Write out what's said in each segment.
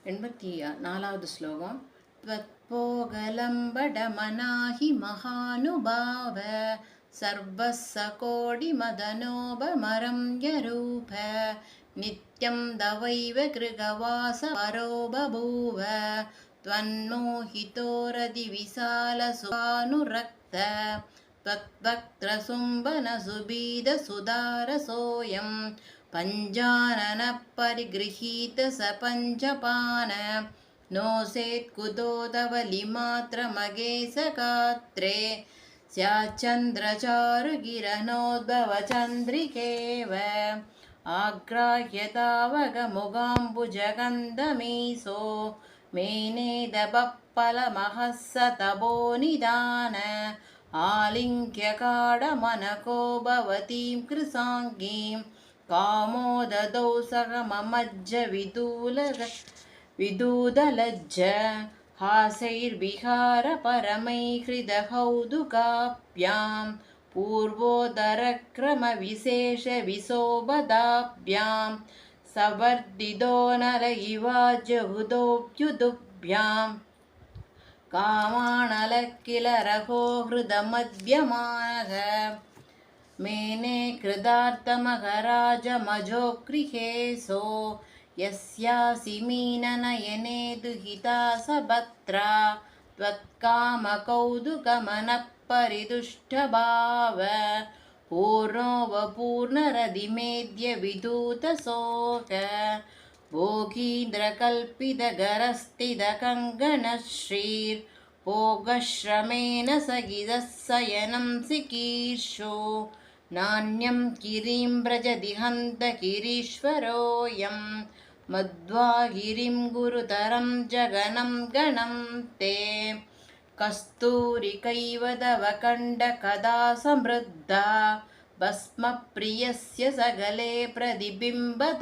84வது ஸ்லோகம். त्वत्पोगलम्बडमनाहि महानुभाव सर्वस्य कोटिमदनोपमरं यरूप नित्यं दवैव कृगवास परो बभूव त्वन्मोहितोरधिविशालसुभानुरक्त त्वद्वक्त्रसुम्बनसुबीधसुधारसोऽयं पञ्जाननपरिगृहीत स पञ्चपान नोसेत् कुतो तव लिमात्रमगेशगात्रे स्याच्चन्द्रचारुकिरणोद्भवचन्द्रिकेव आग्राह्य तावकमुगाम्बुजगन्धमीशो मेनेदपप्पलमहस्स तपोनिदान आलिङ्ग्यकाडमनको भवतीं कृसाङ्गीं कामोददौ सगममज्ज विदूदलज्ज हासैर्विहारपरमैहृदकौतुकाभ्यां पूर्वोदरक्रमविशेषविशोभदाभ्यां सवर्धितो नर इवाजहुदोऽभ्युदुभ्यां कामानलकिलरहो हृदमध्यमानः मेने कृतार्थमकराजमजोगृहेशो यस्यासि मीननयने दुहिता सभद्रा त्वत्कामकौतुकमनःपरितुष्टभाव पूर्णोपपूर्णरदिमेद्य विदूतशोक भोगीन्द्रकल्पितगरस्थितकङ्गणश्रीर्भोगश्रमेण सगितः शयनं सिकीर्षो नान्यं गिरिं व्रजति हन्त गिरीश्वरोऽयं मध्वा गिरिं गुरुतरं जगनं गणं ते कस्तूरिकैव तव कण्डकदा समृद्धा भस्मप्रियस्य सकले प्रतिबिम्बताबोत्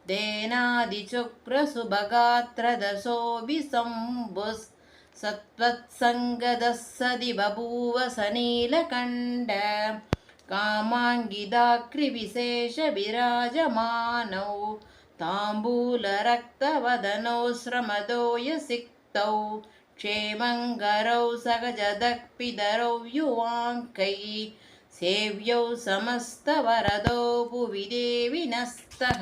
देनादिचुक्रसुभगात्रदशोऽभिशम्भुः सत्त्वत्सङ्गतः सदि बभूव सनीलकण्ठ कामाङ्गिदाग्रिविशेषविराजमानौ ताम्बूलरक्तवदनौ श्रमदो यसिक्तौ क्षेमङ्करौ सकजदक्पितरौ युवाङ्कैः सेव्यौ समस्तवरदौ भुवि देवि नस्तः।